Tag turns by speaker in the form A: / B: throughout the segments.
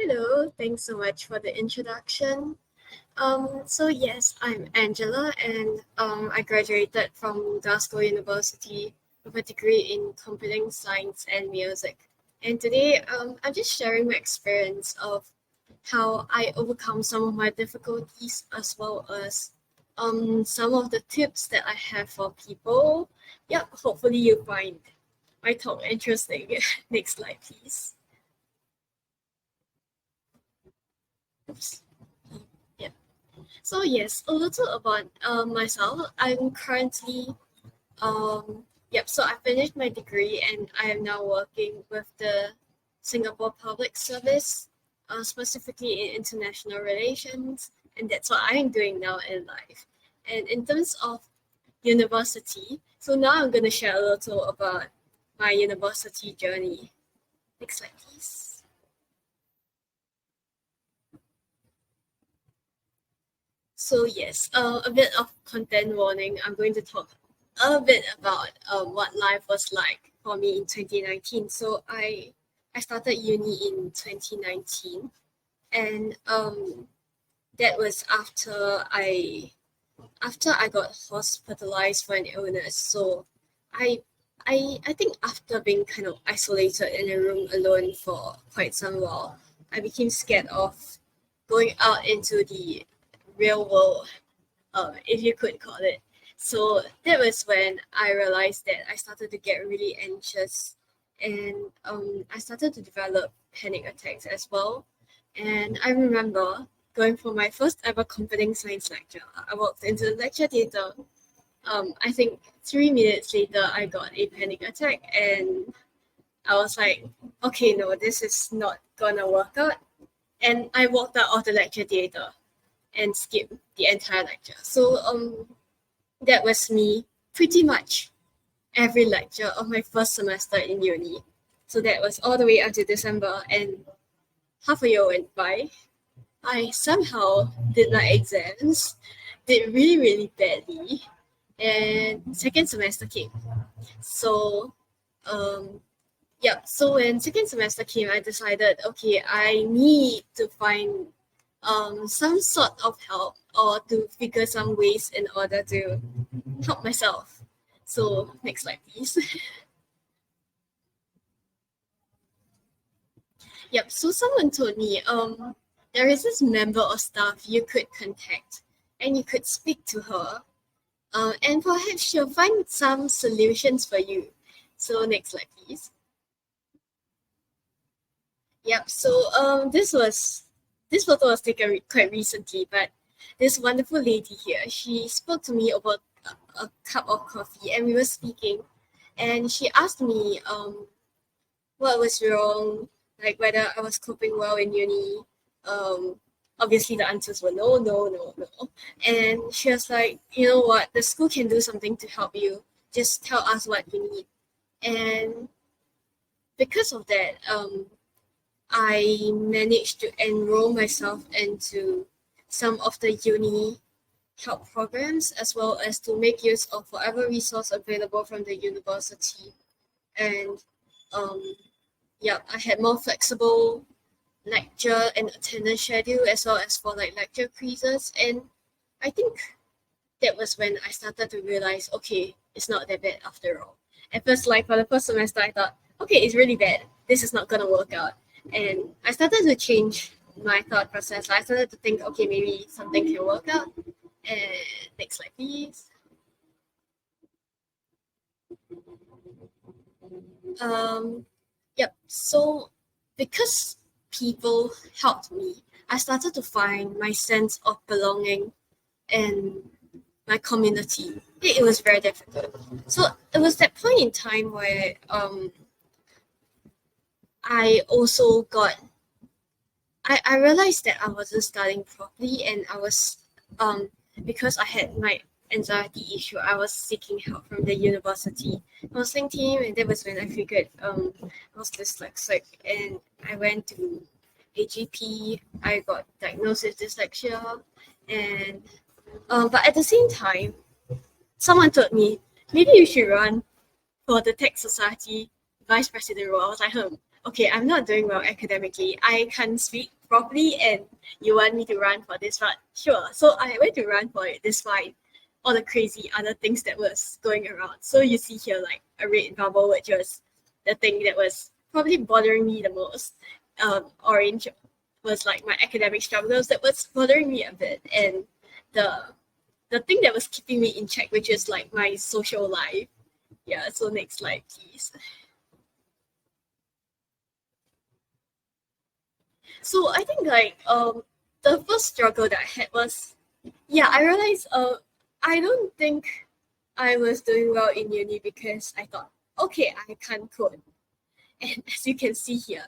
A: Hello, thanks so much for the introduction. So yes, I'm Angela, and I graduated from Glasgow University with a degree in computing science and music. And today, I'm just sharing my experience of how I overcome some of my difficulties, as well as some of the tips that I have for people. Yep, hopefully you find my talk interesting. Next slide, please. Oops. Yeah. So yes, a little about myself. I'm currently so I finished my degree and I am now working with the Singapore Public Service, specifically in international relations, and that's what I'm doing now in life. And in terms of university, so now I'm going to share a little about my university journey. Next slide, please. So yes, a bit of content warning. I'm going to talk a bit about what life was like for me in 2019. So I started uni in 2019, and that was after I got hospitalized for an illness. So I I think after being kind of isolated in a room alone for quite some while, I became scared of going out into the real world, if you could call it. So that was when I realized that I started to get really anxious, and I started to develop panic attacks as well. And I remember going for my first ever computing science lecture. I walked into the lecture theater. I think 3 minutes later, I got a panic attack, and I was like, okay, no, this is not gonna work out. And I walked out of the lecture theater and skipped the entire lecture. So that was me pretty much every lecture of my first semester in uni. So that was all the way up to December, and half a year went by. I somehow did my exams, did really, really badly, and second semester came. So so when second semester came, I decided, okay, I need to find some sort of help or to figure some ways in order to help myself. So next slide, please. Yep. So someone told me there is this member of staff you could contact, and you could speak to her, and perhaps she'll find some solutions for you. So next slide, please. Yep. So this photo was taken quite recently, but this wonderful lady here, she spoke to me about a cup of coffee, and we were speaking, and she asked me what was wrong, like whether I was coping well in uni. Um, Obviously the answers were no, no, no, no. And she was like, you know what, the school can do something to help you. Just tell us what you need. And because of that, I managed to enroll myself into some of the uni help programs, as well as to make use of whatever resource available from the university. And I had more flexible lecture and attendance schedule, as well as for like lecture quizzes. And I think that was when I started to realize, okay, it's not that bad after all. At first, like for the first semester, I thought, okay, it's really bad. This is not gonna work out. And I started to change my thought process. I started to think, okay, maybe something can work out. And next slide, please. So because people helped me, I started to find my sense of belonging in my community. It was very difficult. So it was that point in time where I also got I realized that I wasn't studying properly, and I was because I had my anxiety issue, I was seeking help from the university counseling team, and that was when I figured I was dyslexic, and I went to AGP. I got diagnosed with dyslexia, and but at the same time, someone told me maybe you should run for the Tech Society vice president role. I was like, okay, I'm not doing well academically. I can't speak properly and you want me to run for this, but sure. So I went to run for it despite all the crazy other things that was going around. So you see here like a red bubble, which was the thing that was probably bothering me the most. Orange was like my academic struggles that was bothering me a bit. And the the thing that was keeping me in check, which is like my social life. Yeah, so next slide, please. So I think like the first struggle that I had was, yeah, I realized I don't think I was doing well in uni because I thought, okay, I can't code. And as you can see here,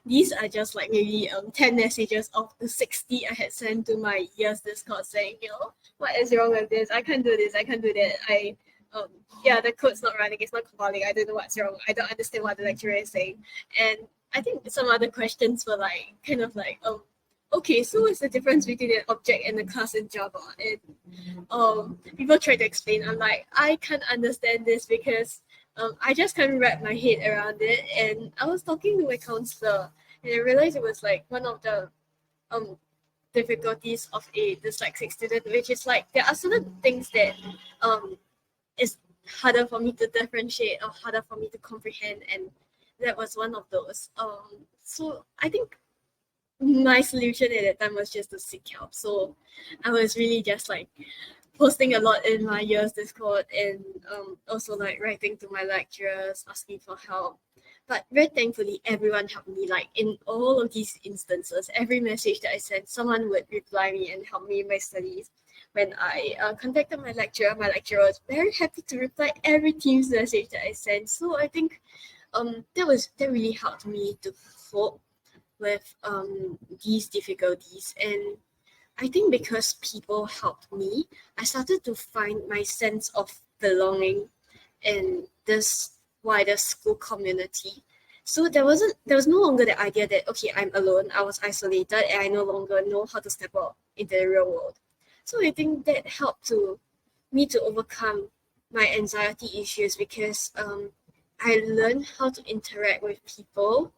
A: these are just like maybe 10 messages of the 60 I had sent to my year's Discord saying, what is wrong with this? I can't do this, I can't do that. Um yeah, the code's not running, it's not compiling, I don't know what's wrong, I don't understand what the lecturer is saying. And I think some other questions were like kind of like, okay, so what's the difference between an object and a class in Java? And people try to explain. I'm like, I can't understand this because I just can't wrap my head around it. And I was talking to my counselor, and I realized it was like one of the um difficulties of a dyslexic student, which is like there are certain things that is harder for me to differentiate or harder for me to comprehend, and that was one of those. So I think my solution at that time was just to seek help. So I was really just like posting a lot in my year's Discord and also like writing to my lecturers, asking for help. But very thankfully, everyone helped me. Like in all of these instances, every message that I sent, someone would reply me and help me in my studies. When I contacted my lecturer was very happy to reply every Teams message that I sent. So I think that really helped me to cope with these difficulties. And I think because people helped me, I started to find my sense of belonging in this wider school community. So there was no longer the idea that okay, I'm alone, I was isolated, and I no longer know how to step out into the real world. So I think that helped to me to overcome my anxiety issues because I learned how to interact with people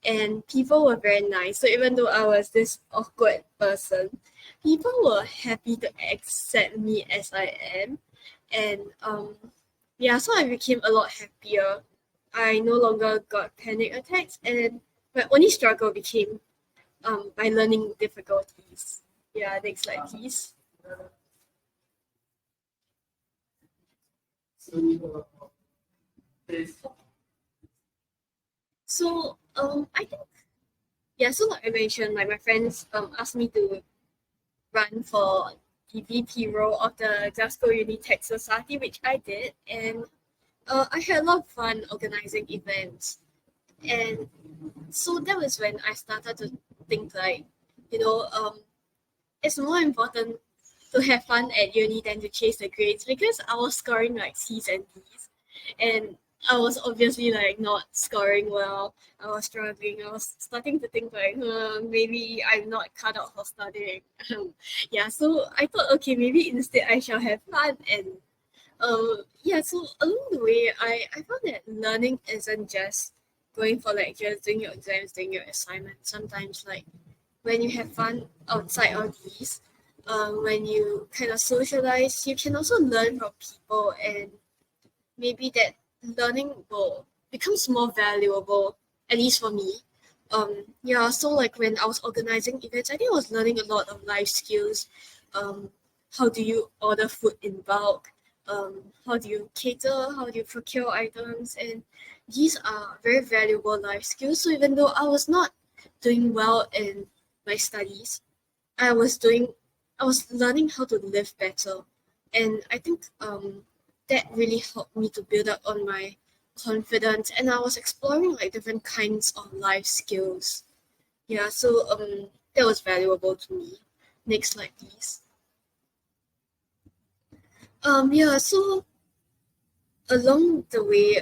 A: and people were very nice. So even though I was this awkward person, people were happy to accept me as I am. And yeah, so I became a lot happier. I no longer got panic attacks and my only struggle became my learning difficulties. Yeah, next slide please. So I think yeah, so like I mentioned, like my friends asked me to run for the VP role of the Glasgow University Tech Society, which I did, and I had a lot of fun organizing events. And so that was when I started to think like, you know, it's more important to have fun at uni than to chase the grades because I was scoring like C's and D's, and I was obviously like not scoring well. I was struggling. I was starting to think like, maybe I'm not cut out for studying. Yeah, so I thought, okay, maybe instead I shall have fun. And yeah, so along the way, I found that learning isn't just going for lectures, doing your exams, doing your assignments. Sometimes like when you have fun outside of these, when you kind of socialize, you can also learn from people, and maybe that learning will becomes more valuable, at least for me. Yeah, so like when I was organizing events, I think I was learning a lot of life skills. Um, how do you order food in bulk? How do you cater? How do you procure items? And these are very valuable life skills. So even though I was not doing well in my studies, I was doing I was learning how to live better. And I think that really helped me to build up on my confidence, and I was exploring like different kinds of life skills. Yeah, so that was valuable to me. Next slide please. Yeah, so along the way,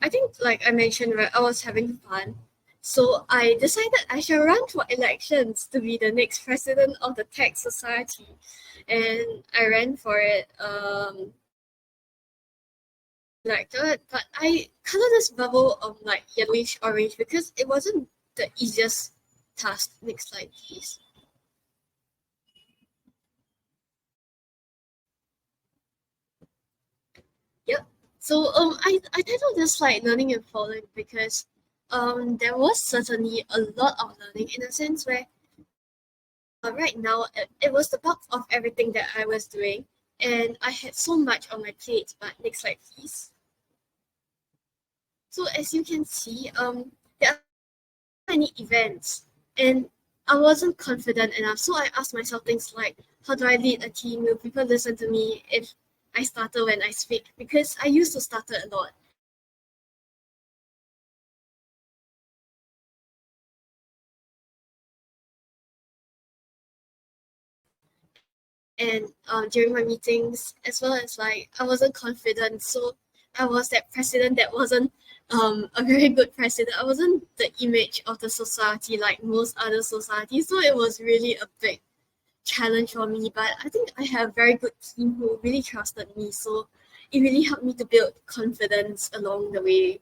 A: I think like I mentioned, right, I was having fun. So I decided I shall run for elections to be the next president of the Tech Society. And I ran for it like that, but I colored this bubble of like yellowish orange because it wasn't the easiest task. Next slide, please. Yep. So I titled this like learning and falling because there was certainly a lot of learning in a sense where right now it was the bulk of everything that I was doing, and I had so much on my plate. But next slide, please. So as you can see, there are many events, and I wasn't confident enough. So I asked myself things like, how do I lead a team? Will people listen to me if I stutter when I speak? Because I used to stutter a lot. And during my meetings, as well as like I wasn't confident, so I was that president that wasn't a very good president. I wasn't the image of the society like most other societies, so it was really a big challenge for me. But I think I have a very good team who really trusted me, so it really helped me to build confidence along the way.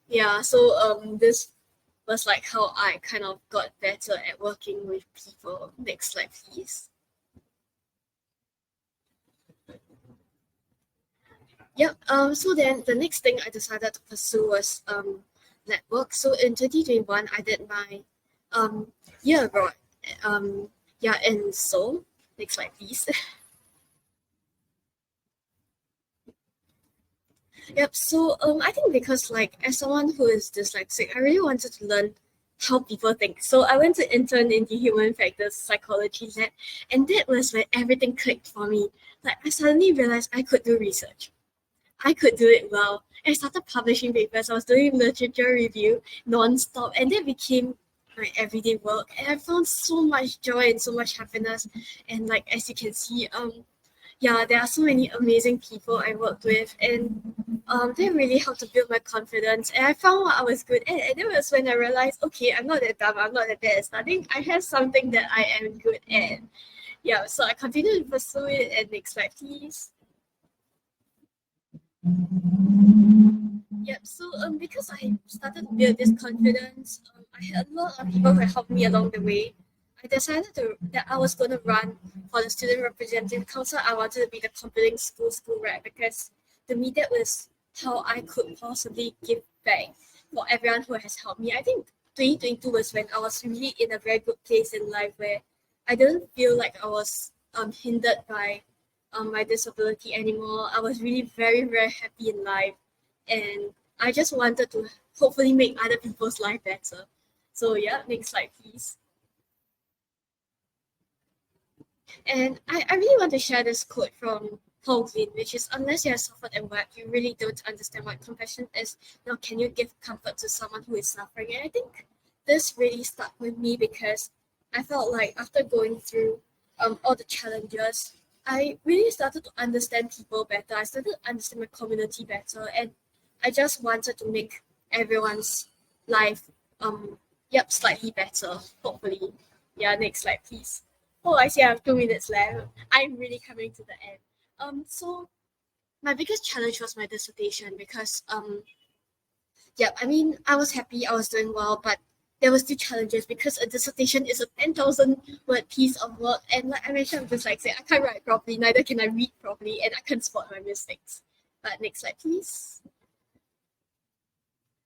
A: Yeah, so this was like how I kind of got better at working with people. Next slide, please. Yep. So then the next thing I decided to pursue was network. So in 2021, I did my year abroad. Yeah, in Seoul. Next slide, please. Yep. So I think because like as someone who is dyslexic, I really wanted to learn how people think. So I went to intern in the human factors psychology lab, and that was when everything clicked for me. Like I suddenly realized I could do research. I could do it well. I started publishing papers. I was doing literature review non-stop, and that became my everyday work. And I found so much joy and so much happiness. And like as you can see, yeah, there are so many amazing people I worked with, and they really helped to build my confidence. And I found what I was good at, and that was when I realized, okay, I'm not that dumb. I'm not that bad at studying. I have something that I am good at. Yeah, so I continued to pursue it. And next slide, please. Yep. So because I started to build this confidence, I had a lot of people who helped me along the way. I decided that I was going to run for the student representative council. I wanted to be the computing school rep because to me that was how I could possibly give back for everyone who has helped me. I think 2022 was when I was really in a very good place in life where I didn't feel like I was hindered by my disability anymore. I was really very happy in life, and I just wanted to hopefully make other people's life better. So yeah, next slide, please. And I really want to share this quote from Paul Green, which is, unless you have suffered and wept, you really don't understand what compassion is, nor can you give comfort to someone who is suffering. And I think this really stuck with me because I felt like after going through all the challenges, I really started to understand people better. I started to understand my community better, and I just wanted to make everyone's life slightly better, hopefully. Yeah, next slide, please. Oh, I see I have 2 minutes left. I'm really coming to the end. So my biggest challenge was my dissertation because yeah, I mean I was happy, I was doing well, but there were still challenges because a dissertation is a 10,000 word piece of work, and like I mentioned, I'm dyslexic. I can't write properly, neither can I read properly, and I can't spot my mistakes. But next slide, please.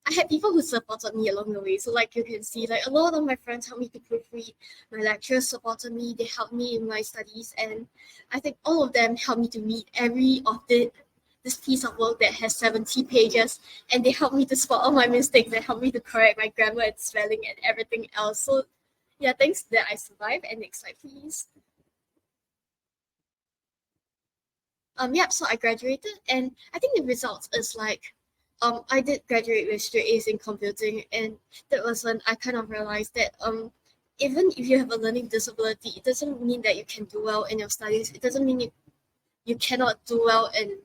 A: I had people who supported me along the way. So like you can see, like a lot of my friends helped me to proofread. My lecturers supported me. They helped me in my studies, and I think all of them helped me to read every of this piece of work that has 70 pages, and they helped me to spot all my mistakes. They helped me to correct my grammar and spelling and everything else. So yeah, thanks to that I survived. And next slide, please. Yeah, so I graduated, and I think the results is like I did graduate with straight A's in computing, and that was when I kind of realized that even if you have a learning disability, it doesn't mean that you can do well in your studies. It doesn't mean you cannot do well in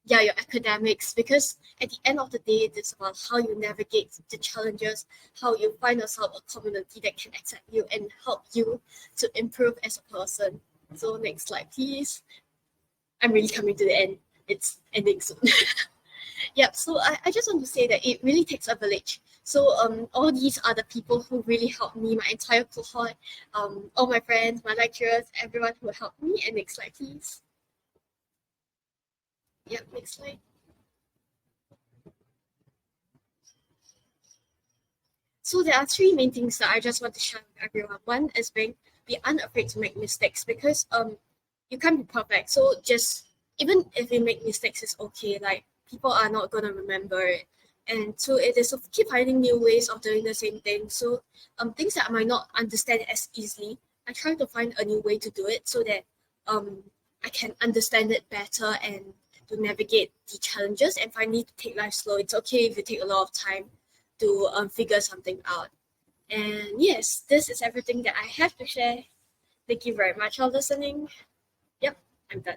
A: your academics, because at the end of the day it's about how you navigate the challenges, how you find yourself a community that can accept you and help you to improve as a person. So next slide, please. I'm really coming to the end. It's ending soon. Yep. So I just want to say that it really takes a village. So all these are the people who really helped me, my entire cohort, all my friends, my lecturers, everyone who helped me. And next slide, please. Yep, next slide. So there are three main things that I just want to share with everyone. One is be unafraid to make mistakes, because you can't be perfect. So just even if you make mistakes, it's okay. Like, people are not gonna remember it. And so it is of keep finding new ways of doing the same thing. So things that I might not understand as easily, I try to find a new way to do it so that um I can understand it better and to navigate the challenges, and finally to take life slow. It's okay if you take a lot of time to figure something out. And yes, this is everything that I have to share. Thank you very much for listening. Yep, I'm done.